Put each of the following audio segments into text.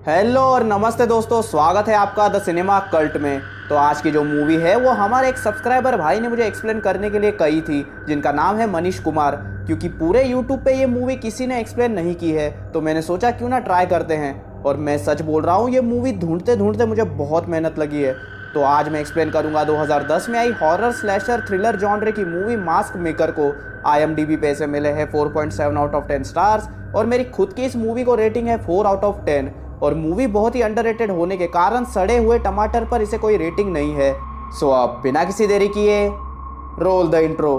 Hello और नमस्ते दोस्तों, स्वागत है आपका द सिनेमा कल्ट में। तो आज की जो मूवी है वो हमारे एक सब्सक्राइबर भाई ने मुझे एक्सप्लेन करने के लिए कही थी, जिनका नाम है मनीष कुमार। क्योंकि पूरे यूट्यूब पे ये मूवी किसी ने एक्सप्लेन नहीं की है तो मैंने सोचा क्यों ना ट्राई करते हैं। और मैं सच बोल रहा हूँ, ये मूवी ढूंढते ढूंढते मुझे बहुत मेहनत लगी है। तो आज मैं एक्सप्लेन करूंगा 2010 में आई हॉरर स्लैशर थ्रिलर जॉनर की मूवी मास्क मेकर को। IMDb पे इसे मिले हैं 4.7 आउट ऑफ 10 स्टार्स और मेरी खुद की इस मूवी को रेटिंग है 4 आउट ऑफ 10। और मूवी बहुत ही अंडररेटेड होने के कारण सड़े हुए टमाटर पर इसे कोई रेटिंग नहीं है। सो अब बिना किसी देरी किए रोल द इंट्रो।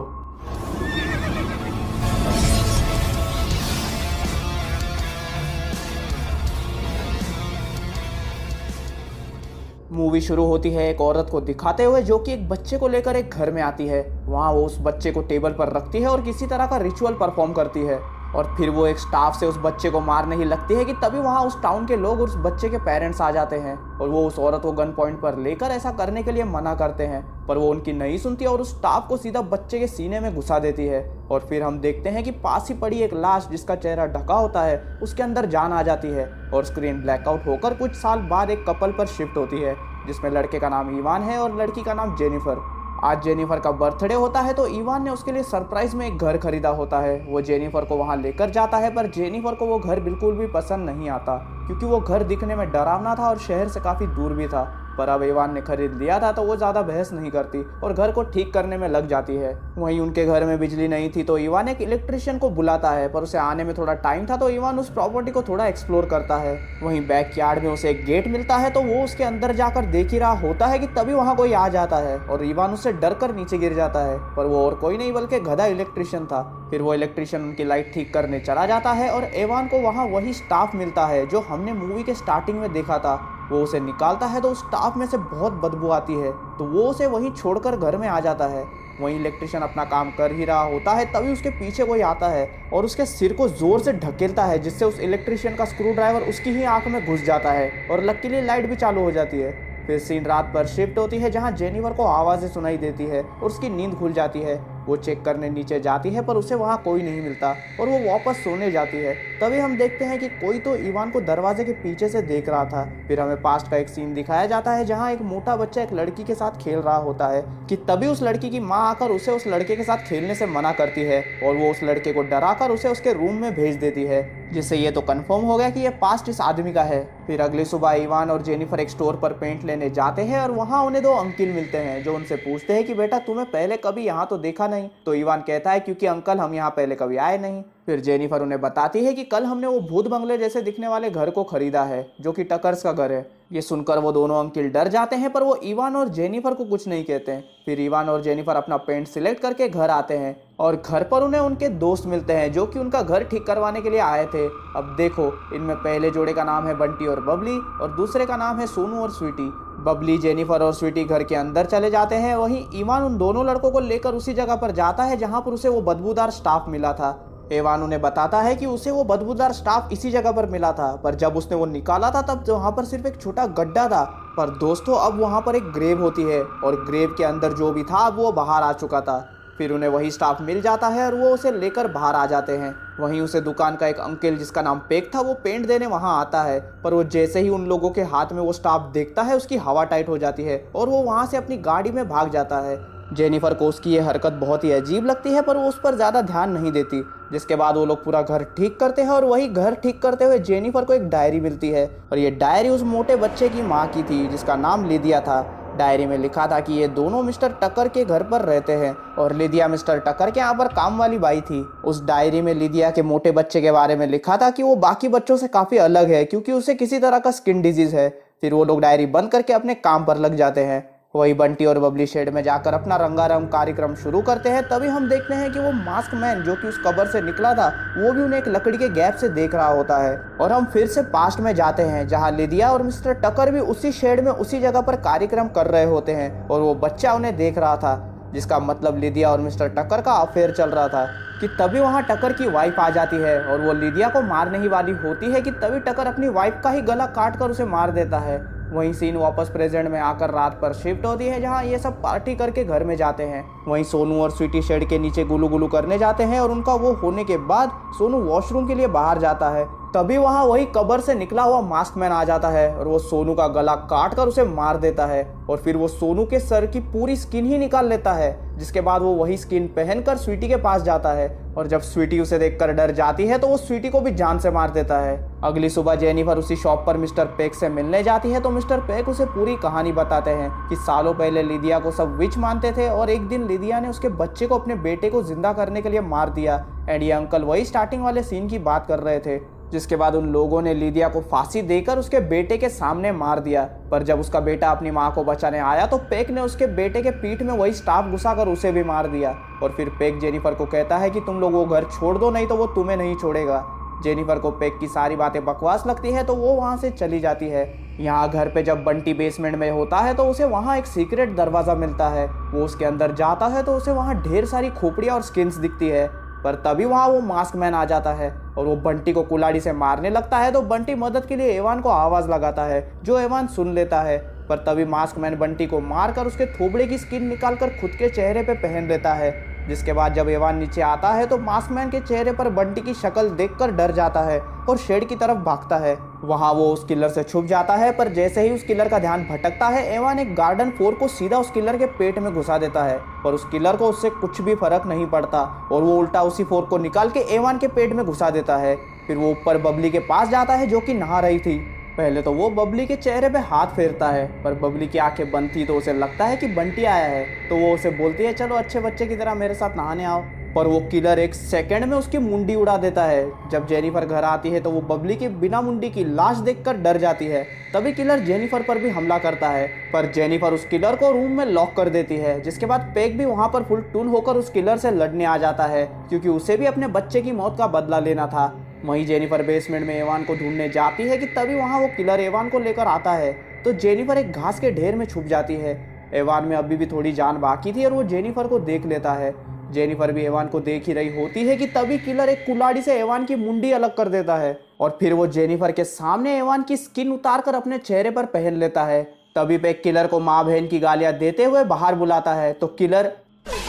मूवी शुरू होती है एक औरत को दिखाते हुए जो कि एक बच्चे को लेकर एक घर में आती है। वहाँ वो उस बच्चे को टेबल पर रखती है और किसी तरह का रिचुअल परफॉर्म करती है। और फिर वो एक स्टाफ से उस बच्चे को मारने ही लगती है कि तभी वहाँ उस टाउन के लोग उस बच्चे के पेरेंट्स आ जाते हैं और वो उस औरत को गन पॉइंट पर लेकर ऐसा करने के लिए मना करते हैं, पर वो उनकी नहीं सुनती और उस स्टाफ को सीधा बच्चे के सीने में घुसा देती है। और फिर हम देखते हैं कि पास ही पड़ी एक लाश जिसका चेहरा ढका होता है उसके अंदर जान आ जाती है और स्क्रीन ब्लैकआउट होकर कुछ साल बाद एक कपल पर शिफ्ट होती है जिसमें लड़के का नाम इवान है और लड़की का नाम जेनिफर। आज जेनिफर का बर्थडे होता है तो इवान ने उसके लिए सरप्राइज में एक घर खरीदा होता है। वो जेनिफर को वहां लेकर जाता है पर जेनिफर को वो घर बिल्कुल भी पसंद नहीं आता क्योंकि वो घर दिखने में डरावना था और शहर से काफ़ी दूर भी था। पर अब इवान ने खरीद लिया था तो वो ज़्यादा बहस नहीं करती और घर को ठीक करने में लग जाती है। वहीं उनके घर में बिजली नहीं थी तो इवान एक इलेक्ट्रिशियन को बुलाता है, पर उसे आने में थोड़ा टाइम था तो इवान उस प्रॉपर्टी को थोड़ा एक्सप्लोर करता है। वहीं बैकयार्ड में उसे एक गेट मिलता है तो वो उसके अंदर जाकर देख ही रहा होता है कि तभी वहाँ कोई आ जाता है और इवान उससे डर कर नीचे गिर जाता है, पर वो और कोई नहीं बल्कि गधा इलेक्ट्रिशियन था। फिर वो इलेक्ट्रिशियन उनकी लाइट ठीक करने चला जाता है और इवान को वहाँ वही स्टाफ मिलता है जो हमने मूवी के स्टार्टिंग में देखा था। वो उसे निकालता है तो उस स्टाफ में से बहुत बदबू आती है तो वो उसे वहीं छोड़कर घर में आ जाता है। वहीं इलेक्ट्रिशियन अपना काम कर ही रहा होता है तभी उसके पीछे कोई आता है और उसके सिर को जोर से ढकेलता है जिससे उस इलेक्ट्रिशियन का स्क्रू ड्राइवर उसकी ही आंख में घुस जाता है और लकीली लाइट भी चालू हो जाती है। फिर सीन रात पर शिफ्ट होती है जहां जेनिफर को आवाज़ें सुनाई देती है और उसकी नींद खुल जाती है। वो चेक करने नीचे जाती है पर उसे वहाँ कोई नहीं मिलता और वो वापस सोने जाती है। तभी हम देखते हैं कि कोई तो इवान को दरवाजे के पीछे से देख रहा था। फिर हमें पास्ट का एक सीन दिखाया जाता है जहाँ एक मोटा बच्चा एक लड़की के साथ खेल रहा होता है कि तभी उस लड़की की माँ आकर उसे उस लड़के के साथ खेलने से मना करती है और वो उस लड़के को डराकर उसे उसके रूम में भेज देती है, जिससे ये तो कंफर्म हो गया कि ये पास्ट इस आदमी का है। फिर अगली सुबह इवान और जेनिफर एक स्टोर पर पेंट लेने जाते हैं और वहाँ उन्हें दो अंकल मिलते हैं जो उनसे पूछते हैं कि बेटा तुम्हें पहले कभी यहाँ तो देखा नहीं। तो इवान कहता है क्योंकि अंकल हम यहाँ पहले कभी आए नहीं। फिर जेनिफर उन्हें बताती है कि कल हमने वो भूत बंगले जैसे दिखने वाले घर को खरीदा है जो कि टकर्स का घर है। ये सुनकर वो दोनों अंकल डर जाते हैं पर वो इवान और जेनिफर को कुछ नहीं कहते हैं। फिर इवान और जेनिफर अपना पेंट सिलेक्ट करके घर आते हैं और घर पर उन्हें उनके दोस्त मिलते हैं जो कि उनका घर ठीक करवाने के लिए आए थे। अब देखो, इनमें पहले जोड़े का नाम है बंटी और बबली और दूसरे का नाम है सोनू और स्वीटी। बबली, जेनिफर और स्वीटी घर के अंदर चले जाते हैं। वहीं इवान उन दोनों लड़कों को लेकर उसी जगह पर जाता है जहां पर उसे वो बदबूदार स्टाफ मिला था। इवान उन्हें बताता है कि उसे वो बदबूदार स्टाफ इसी जगह पर मिला था, पर जब उसने वो निकाला था तब वहाँ पर सिर्फ एक छोटा गड्ढा था। पर दोस्तों, अब वहाँ पर एक ग्रेव होती है और ग्रेव के अंदर जो भी था अब वो बाहर आ चुका था। फिर उन्हें वही स्टाफ मिल जाता है और वो उसे लेकर बाहर आ जाते हैं। वहीं उसे दुकान का एक अंकल जिसका नाम पेक था वो पेंट देने वहाँ आता है, पर वो जैसे ही उन लोगों के हाथ में वो स्टाफ देखता है उसकी हवा टाइट हो जाती है और वो वहाँ से अपनी गाड़ी में भाग जाता है। जेनिफर को उसकी ये हरकत बहुत ही अजीब लगती है पर वो उस पर ज़्यादा ध्यान नहीं देती। जिसके बाद वो लोग पूरा घर ठीक करते हैं और वही घर ठीक करते हुए जेनिफर को एक डायरी मिलती है और ये डायरी उस मोटे बच्चे की माँ की थी जिसका नाम लिदिया था। डायरी में लिखा था कि ये दोनों मिस्टर टकर के घर पर रहते हैं और लिदिया मिस्टर टकर के यहाँ पर काम वाली बाई थी। उस डायरी में लिदिया के मोटे बच्चे के बारे में लिखा था कि वो बाकी बच्चों से काफ़ी अलग है क्योंकि उसे किसी तरह का स्किन डिजीज़ है। फिर वो लोग डायरी बंद करके अपने काम पर लग जाते हैं। वही बंटी और बबली शेड में जाकर अपना रंगारंग कार्यक्रम शुरू करते हैं। तभी हम देखते हैं कि वो मास्क मैन जो कि उस कब्र से निकला था वो भी उन्हें एक लकड़ी के गैप से देख रहा होता है। और हम फिर से पास्ट में जाते हैं जहां लिदिया और मिस्टर टकर भी उसी शेड में उसी जगह पर कार्यक्रम कर रहे होते हैं और वो बच्चा उन्हें देख रहा था, जिसका मतलब लिदिया और मिस्टर टकर का अफेयर चल रहा था। कि तभी वहाँ टकर की वाइफ आ जाती है और वो लिदिया को मारने ही वाली होती है कि तभी टकर अपनी वाइफ का ही गला काट कर उसे मार देता है। वहीं सीन वापस प्रेजेंट में आकर रात पर शिफ्ट होती है जहां ये सब पार्टी करके घर में जाते हैं। वहीं सोनू और स्वीटी शेड के नीचे गुलू गुलू करने जाते हैं और उनका वो होने के बाद सोनू वॉशरूम के लिए बाहर जाता है तभी वहाँ वही कब्र से निकला हुआ मास्कमैन आ जाता है और वो सोनू का गला काट कर उसे मार देता है और फिर वो सोनू के सर की पूरी स्किन ही निकाल लेता है। जिसके बाद वो वही स्किन पहनकर स्वीटी के पास जाता है और जब स्वीटी उसे देखकर डर जाती है तो वो स्वीटी को भी जान से मार देता है। अगली सुबह जेनिफर उसी शॉप पर मिस्टर पेक से मिलने जाती है तो मिस्टर पेक उसे पूरी कहानी बताते हैं कि सालों पहले लिदिया को सब विच मानते थे और एक दिन लिदिया ने उसके बच्चे को अपने बेटे को जिंदा करने के लिए मार दिया। एंड ये अंकल वही स्टार्टिंग वाले सीन की बात कर रहे थे, जिसके बाद उन लोगों ने लिदिया को फांसी देकर उसके बेटे के सामने मार दिया। पर जब उसका बेटा अपनी माँ को बचाने आया तो पेक ने उसके बेटे के पीठ में वही स्टाफ घुसाकर उसे भी मार दिया। और फिर पेक जेनिफर को कहता है कि तुम लोग वो घर छोड़ दो, नहीं तो वो तुम्हें नहीं छोड़ेगा। जेनिफर को पेक की सारी बातें बकवास लगती है तो वो वहाँ से चली जाती है। यहाँ घर पे जब बंटी बेसमेंट में होता है तो उसे वहाँ एक सीक्रेट दरवाज़ा मिलता है। वो उसके अंदर जाता है तो उसे वहाँ ढेर सारी खोपड़ियाँ और स्किन्स दिखती है। पर तभी वहाँ वो मास्कमैन आ जाता है और वो बंटी को कुल्हाड़ी से मारने लगता है तो बंटी मदद के लिए एवान को आवाज़ लगाता है, जो एवान सुन लेता है। पर तभी मास्कमैन बंटी को मारकर उसके थोबड़े की स्किन निकालकर खुद के चेहरे पे पहन लेता है। जिसके बाद जब एवान नीचे आता है तो मास्कमैन के चेहरे पर बंटी की शक्ल देखकर डर जाता है और शेड की तरफ भागता है। वहाँ वो उस किलर से छुप जाता है, पर जैसे ही उस किलर का ध्यान भटकता है एवान एक गार्डन फोर्क को सीधा उस किलर के पेट में घुसा देता है। पर उस किलर को उससे कुछ भी फर्क नहीं पड़ता और वो उल्टा उसी फोर्क को निकाल के एवान के पेट में घुसा देता है। फिर वो ऊपर बबली के पास जाता है जो कि नहा रही थी। पहले तो वो बबली के चेहरे पे हाथ फेरता है, पर बबली की आंखें बंद थी तो उसे लगता है कि बंटी आया है। तो वो उसे बोलती है चलो अच्छे बच्चे की तरह मेरे साथ नहाने आओ। पर वो किलर एक सेकंड में उसकी मुंडी उड़ा देता है। जब जेनिफर घर आती है तो वो बबली की बिना मुंडी की लाश देखकर डर जाती है। तभी किलर जेनिफर पर भी हमला करता है, पर जेनिफर उस किलर को रूम में लॉक कर देती है। जिसके बाद पेक भी वहाँ पर फुल टून होकर उस किलर से लड़ने आ जाता है, क्योंकि उसे भी अपने बच्चे की मौत का बदला लेना था। वहीं जेनिफर बेसमेंट में एवान को ढूंढने जाती है कि तभी वहाँ वो किलर एवान को लेकर आता है। तो जेनिफर एक घास के ढेर में छुप जाती है। एवान में अभी भी थोड़ी जान बाकी थी और वो जेनिफर को देख लेता है। जेनिफर भी एवान को देख ही रही होती है कि तभी किलर एक कुल्हाड़ी से एवान की मुंडी अलग कर देता है और फिर वो जेनिफर के सामने एवान की स्किन उतारकर अपने चेहरे पर पहन लेता है। तभी पे किलर को माँ बहन की गालियां देते हुए बाहर बुलाता है तो किलर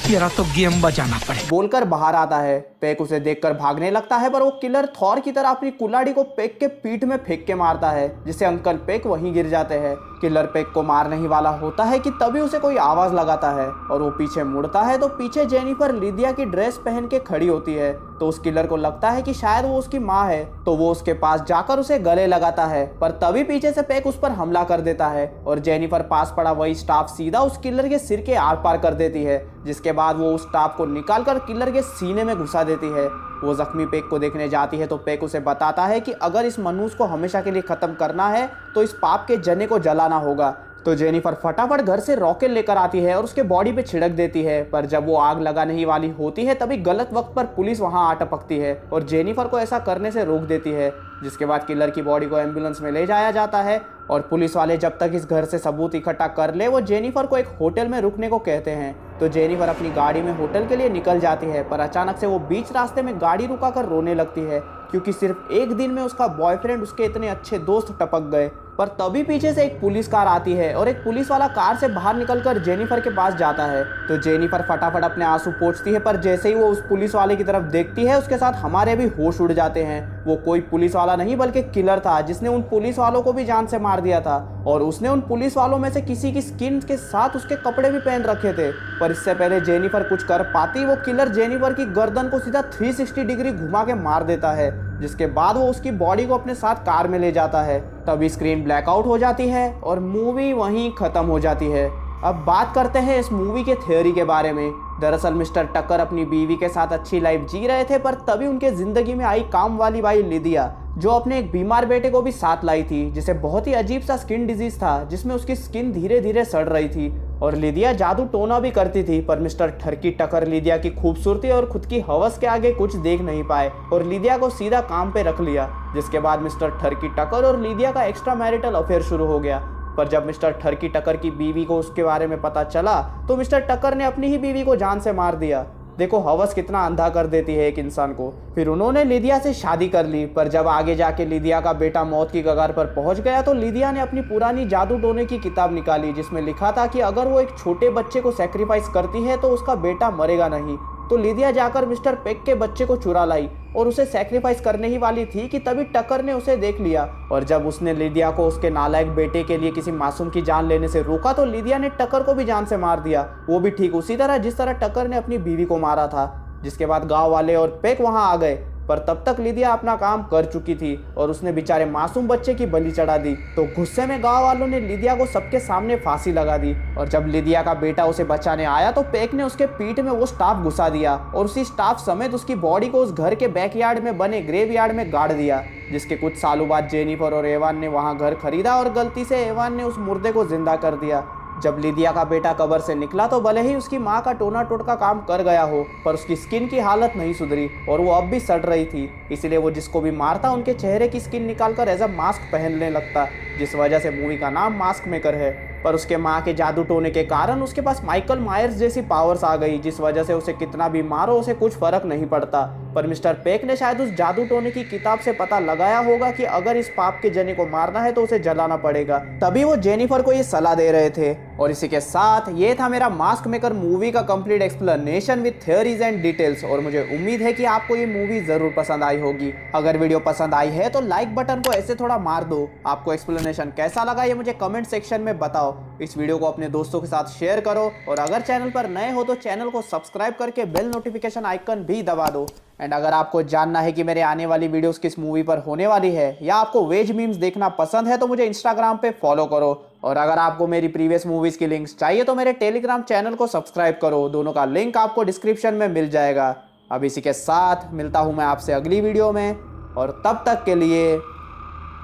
तेरा तो गेम बजाना पड़े बोलकर बाहर आता है। पेक उसे देखकर भागने लगता है, पर वो किलर थॉर की तरह अपनी कुल्हाड़ी को पेक के पीठ में फेंक के मारता है, जिससे अंकल पेक वहीं गिर जाते हैं। किलर पेक को मारने ही वाला होता है कि तभी उसे कोई आवाज लगाता है और वो पीछे मुड़ता है तो पीछे जेनिफर लिदिया की ड्रेस पहन के खड़ी होती है। तो उस किलर को लगता है कि शायद वो उसकी माँ है, तो वो उसके पास जाकर उसे गले लगाता है। पर तभी पीछे से पेक उस पर हमला कर देता है और जेनिफर पास पड़ा वही स्टाफ सीधा उस किलर के सिर के आर पार कर देती है। जिसके बाद वो उस स्टाफ को निकालकर किलर के सीने में घुसा देती है। वो जख्मी पेक को देखने जाती है तो पेक उसे बताता है कि अगर इस मनुष्य को हमेशा के लिए खत्म करना है तो इस पाप के जने को जलाना होगा। तो जेनिफर फटाफट घर से रॉकेट लेकर आती है और उसके बॉडी पे छिड़क देती है, पर जब वो आग लगाने ही वाली होती है तभी गलत वक्त पर पुलिस वहां आ टपकती है और जेनिफर को ऐसा करने से रोक देती है। जिसके बाद किलर की बॉडी को एम्बुलेंस में ले जाया जाता है और पुलिस वाले जब तक इस घर से सबूत इकट्ठा कर ले वो जेनिफर को एक होटल में रुकने को कहते हैं। तो जेनिफर अपनी गाड़ी में होटल के लिए निकल जाती है, पर अचानक से वो बीच रास्ते में गाड़ी रुकाकर रोने लगती है, क्योंकि सिर्फ एक दिन में उसका बॉयफ्रेंड उसके इतने अच्छे दोस्त टपक गए। पर तभी पीछे से एक पुलिस कार आती है और एक पुलिस वाला कार से बाहर निकलकर जेनिफर के पास जाता है। तो जेनिफर फटाफट अपने आंसू पोंछती है, पर जैसे ही वो उस पुलिस वाले की तरफ देखती है उसके साथ हमारे भी होश उड़ जाते हैं। वो कोई पुलिस वाला नहीं बल्कि किलर था, जिसने उन पुलिस वालों को भी जान से मार दिया था और उसने उन पुलिस वालों में से किसी की स्किन के साथ उसके कपड़े भी पहन रखे थे। पर इससे पहले जेनिफर कुछ कर पाती, वो किलर जेनिफर की गर्दन को सीधा 360 डिग्री घुमा के मार देता है, जिसके बाद वो उसकी बॉडी को अपने साथ कार में ले जाता है। तभी स्क्रीन ब्लैकआउट हो जाती है और मूवी वहीं खत्म हो जाती है। अब बात करते हैं इस मूवी के थ्योरी के बारे में। दरअसल मिस्टर टकर अपनी बीवी के साथ अच्छी लाइफ जी रहे थे, पर तभी उनके जिंदगी में आई काम वाली बाई लिदिया, जो अपने एक बीमार बेटे को भी साथ लाई थी, जिसे बहुत ही अजीब सा स्किन डिजीज था, जिसमें उसकी स्किन धीरे धीरे सड़ रही थी और लिदिया जादू टोना भी करती थी। पर मिस्टर ठरकी टकर लिदिया की खूबसूरती और खुद की हवस के आगे कुछ देख नहीं पाए और लिदिया को सीधा काम पे रख लिया। जिसके बाद मिस्टर ठरकी टकर और लिदिया का एक्स्ट्रा मैरिटल अफेयर शुरू हो गया। पर जब मिस्टर ठरकी टकर की बीवी को उसके बारे में पता चला तो मिस्टर टकर ने अपनी ही बीवी को जान से मार दिया। देखो हवस कितना अंधा कर देती है एक इंसान को। फिर उन्होंने लिदिया से शादी कर ली, पर जब आगे जाके लिदिया का बेटा मौत की कगार पर पहुंच गया तो लिदिया ने अपनी पुरानी जादू टोने की किताब निकाली, जिसमें लिखा था कि अगर वो एक छोटे बच्चे को सैक्रिफाइस करती है तो उसका बेटा मरेगा नहीं तो लिदिया जाकर मिस्टर पेक के बच्चे को चुरा लाई और उसे सैक्रिफाइस करने ही वाली थी कि तभी टकर ने उसे देख लिया। और जब उसने लिदिया को उसके नालायक बेटे के लिए किसी मासूम की जान लेने से रोका तो लिदिया ने टकर को भी जान से मार दिया, वो भी ठीक उसी तरह जिस तरह टकर ने अपनी बीवी को मारा था। जिसके बाद गांव वाले और पेक वहां आ गए, पर तब तक लिदिया अपना काम कर चुकी थी और उसने बेचारे मासूम बच्चे की बलि चढ़ा दी। तो गुस्से में गांव वालों ने लिदिया को सबके सामने फांसी लगा दी। और जब लिदिया का बेटा उसे बचाने आया तो पेक ने उसके पीठ में वो स्टाफ घुसा दिया और उसी स्टाफ समेत उसकी बॉडी को उस घर के बैकयार्ड में बने ग्रेवयार्ड में गाड़ दिया। जिसके कुछ सालों बाद जेनिफर और एवान ने वहां घर खरीदा और गलती से एवान ने उस मुर्दे को जिंदा कर दिया। जब लिदिया का बेटा कब्र से निकला तो भले ही उसकी माँ का टोना टोटका काम कर गया हो, पर उसकी स्किन की हालत नहीं सुधरी और वो अब भी सड़ रही थी। इसलिए वो जिसको भी मारता उनके चेहरे की स्किन निकालकर एज अ मास्क पहनने लगता, जिस वजह से मूवी का नाम मास्क मेकर है। पर उसके माँ के जादू टोने के कारण उसके पास माइकल मायर्स जैसी पावर्स आ गई, जिस वजह से उसे कितना भी मारो उसे कुछ फर्क नहीं पड़ता। पर मिस्टर पेक ने शायद उस जादू टोने की किताब से पता लगाया होगा कि अगर इस पाप के जने को मारना है तो उसे जलाना पड़ेगा, तभी वो जेनिफर को ये सलाह दे रहे थे। और इसी के साथ ये था मेरा मास्क मेकर मूवी का complete explanation with theories and details. और मुझे उम्मीद है कि आपको ये मूवी जरूर पसंद आई होगी। अगर वीडियो पसंद आई है तो लाइक बटन को ऐसे थोड़ा मार दो। आपको एक्सप्लेनेशन कैसा लगा ये मुझे कमेंट सेक्शन में बताओ। इस वीडियो को अपने दोस्तों के साथ शेयर करो और अगर चैनल पर नए हो तो चैनल को सब्सक्राइब करके बेल नोटिफिकेशन आइकन भी दबा दो। एंड अगर आपको जानना है कि मेरे आने वाली वीडियोस किस मूवी पर होने वाली है या आपको वेज मीम्स देखना पसंद है तो मुझे इंस्टाग्राम पे फॉलो करो। और अगर आपको मेरी प्रीवियस मूवीज की लिंक्स चाहिए तो मेरे टेलीग्राम चैनल को सब्सक्राइब करो, दोनों का लिंक आपको डिस्क्रिप्शन में मिल जाएगा। अब इसी के साथ मिलता हूँ मैं आपसे अगली वीडियो में और तब तक के लिए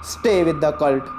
स्टे विद द कल्ट।